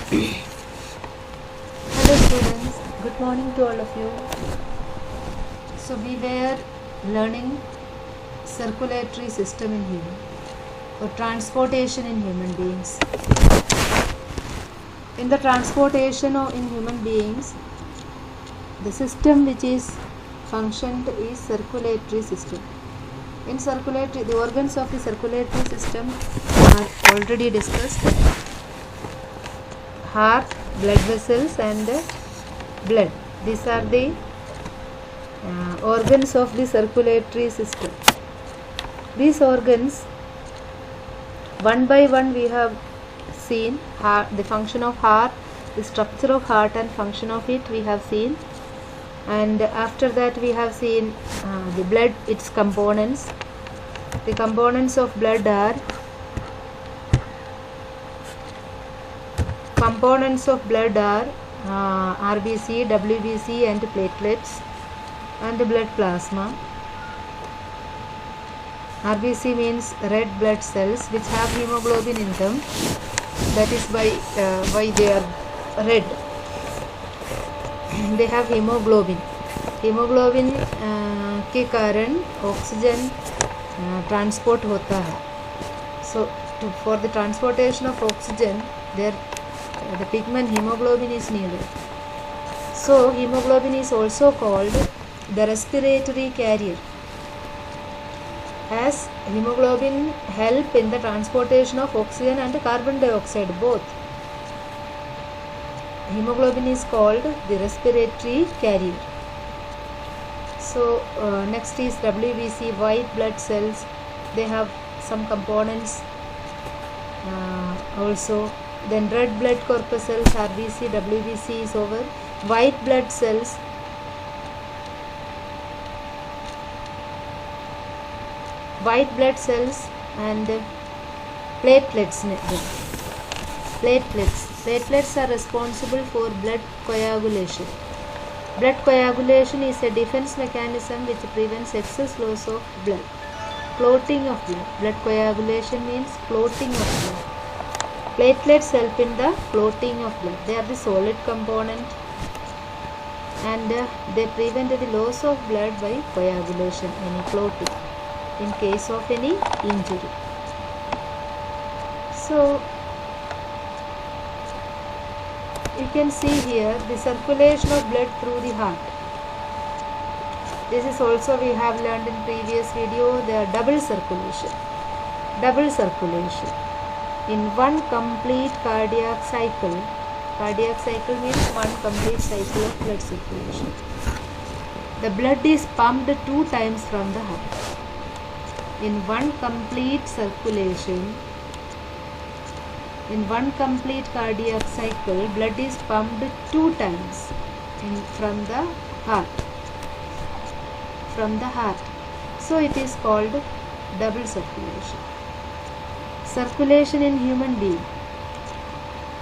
Hello students, good morning to all of you. So we were learning circulatory system in human or transportation in human beings. In the transportation in human beings, the system which is functioned is circulatory system. In circulatory, the organs of the circulatory system are already discussed. Heart, blood vessels and blood. These are the organs of the circulatory system. These organs, one by one we have seen. Heart, the function of heart, the structure of heart and function of it we have seen, and after that we have seen the blood, its components. The components of blood are RBC, WBC and platelets and blood plasma. RBC means red blood cells which have hemoglobin in them. That is why they are red. They have hemoglobin. Hemoglobin के कारण oxygen transport होता है. So for the transportation of oxygen, the pigment hemoglobin is needed. So hemoglobin is also called the respiratory carrier, as hemoglobin help in the transportation of oxygen and carbon dioxide both. Hemoglobin is called the respiratory carrier. So next is WBC, white blood cells. They have some components also. Then red blood corpuscles, RBC, WBC is over. White blood cells, and platelets. Platelets are responsible for blood coagulation. Blood coagulation is a defense mechanism which prevents excess loss of blood. Clotting of blood. Blood coagulation means clotting of blood. Platelets help in the clotting of blood. They are the solid component and they prevent the loss of blood by coagulation, any clotting, in case of any injury. So you can see here the circulation of blood through the heart. This is also we have learned in previous video. They are double circulation. In one complete cardiac cycle means one complete cycle of blood circulation, the blood is pumped 2 times from the heart. In one complete circulation, in one complete cardiac cycle, blood is pumped 2 times from the heart. So it is called double circulation. Circulation in human being,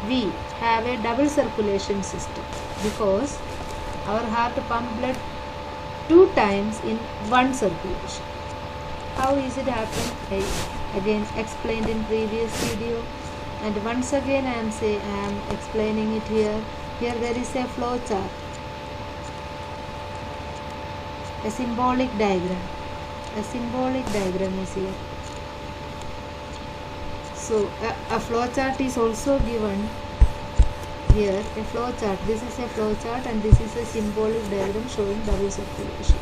we have a double circulation system because our heart pump blood 2 times in one circulation. How is it happen? I again explained in previous video, and once again I am explaining it here. Here there is a flow chart, a symbolic diagram is here. So a flow chart is also given here, a flow chart. This is a flow chart and this is a symbolic diagram showing double circulation.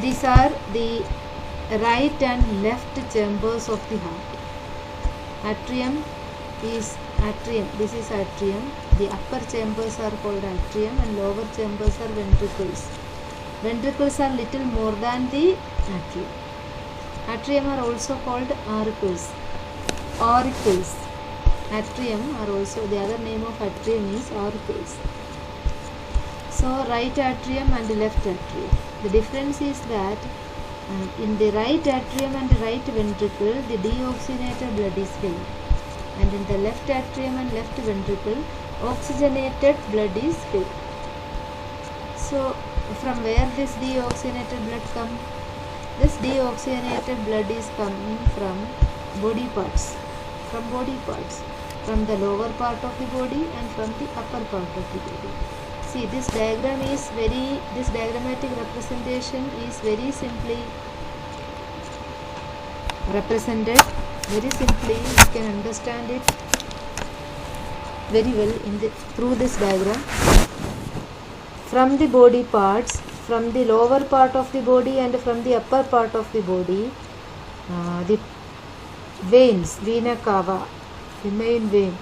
These are the right and left chambers of the heart. This is atrium. The upper chambers are called atrium and lower chambers are ventricles. Ventricles are little more than the atrium. Atrium are also called auricles. Atrium are also, the other name of atrium is auricles. So right atrium and left atrium. The difference is that in the right atrium and right ventricle, the deoxygenated blood is filled, and in the left atrium and left ventricle, oxygenated blood is filled. So from where this deoxygenated blood comes? This deoxygenated blood is coming from body parts, from body parts, from the lower part of the body and from the upper part of the body. See, this diagrammatic representation is very simply represented. Very simply, you can understand it very well through this diagram. From the body parts, from the lower part of the body and from the upper part of the body, the veins, vena cava, the main vein,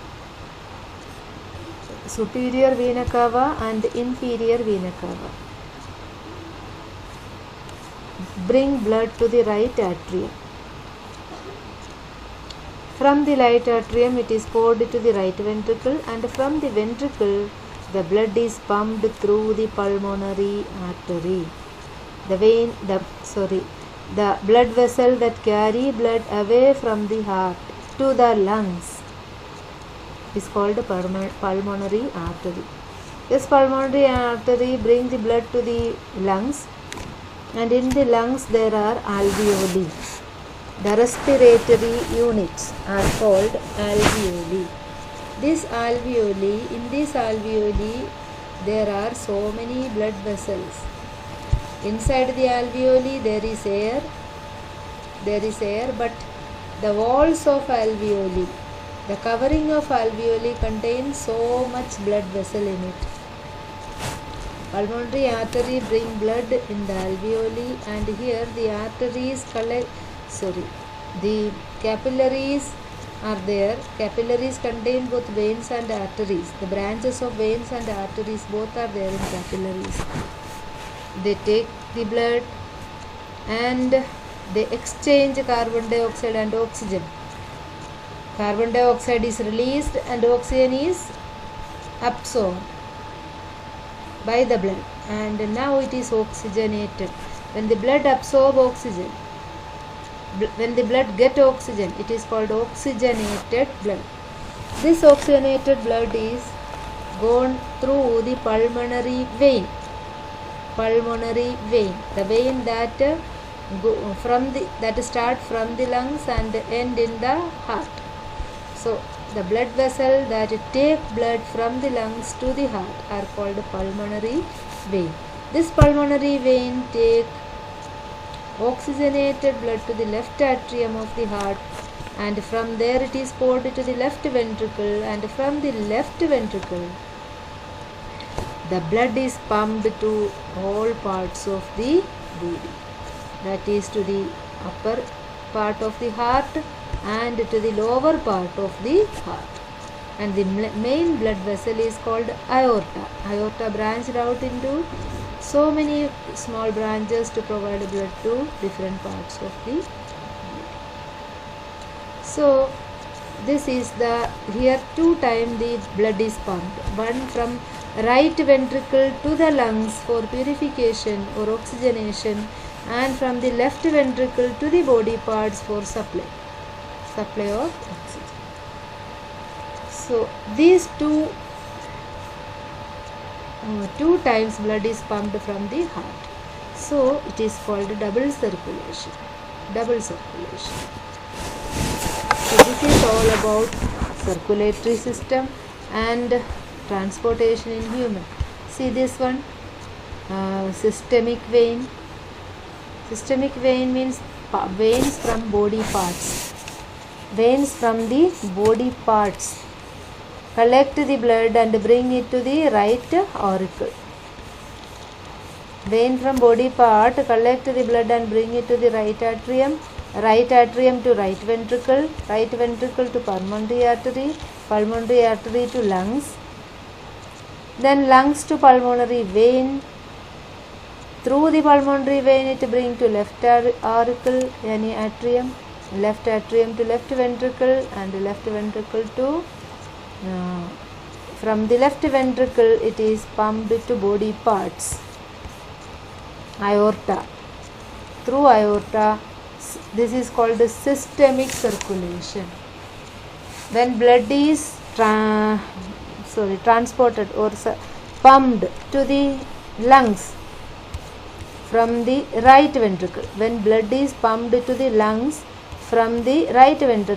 superior vena cava and inferior vena cava, bring blood to the right atrium. From the right atrium it is poured to the right ventricle, and from the ventricle the blood is pumped through the pulmonary artery. The blood vessel that carry blood away from the heart to the lungs is called pulmonary artery. This pulmonary artery brings the blood to the lungs, and in the lungs there are alveoli. The respiratory units are called alveoli. In these alveoli there are so many blood vessels. Inside the alveoli there is air, but the walls of alveoli, the covering of alveoli contains so much blood vessel in it. Pulmonary artery bring blood in the alveoli, and here the capillaries are there. Capillaries contain both veins and arteries. The branches of veins and arteries both are there in capillaries. They take the blood and they exchange carbon dioxide and oxygen. Carbon dioxide is released and oxygen is absorbed by the blood, and now it is oxygenated. When the blood absorbs oxygen, when the blood gets oxygen, it is called oxygenated blood. This oxygenated blood is gone through the pulmonary vein. The vein that start from the lungs and end in the heart. So the blood vessel that take blood from the lungs to the heart are called pulmonary vein. This pulmonary vein take oxygenated blood to the left atrium of the heart, and from there it is poured to the left ventricle, and from the left ventricle the blood is pumped to all parts of the body, that is to the upper part of the heart and to the lower part of the heart. And the main blood vessel is called aorta. Aorta branched out into so many small branches to provide blood to different parts of the body. So this is here 2 times the blood is pumped, one from right ventricle to the lungs for purification or oxygenation, and from the left ventricle to the body parts for supply of oxygen. So these two times blood is pumped from the heart. So it is called double circulation. So this is all about circulatory system and transportation in human. See this one, systemic vein. Systemic vein means veins from body parts. Veins from the body parts collect the blood and bring it to the right auricle. Vein from body part collect the blood and bring it to the right atrium to right ventricle to pulmonary artery to lungs, then lungs to pulmonary vein. Through the pulmonary vein it bring to left auricle, any atrium, left atrium to left ventricle, and left ventricle to from the left ventricle it is pumped to body parts. Aorta. Through aorta, this is called the systemic circulation. When blood is transported or pumped to the lungs from the right ventricle, when blood is pumped to the lungs from the right ventricle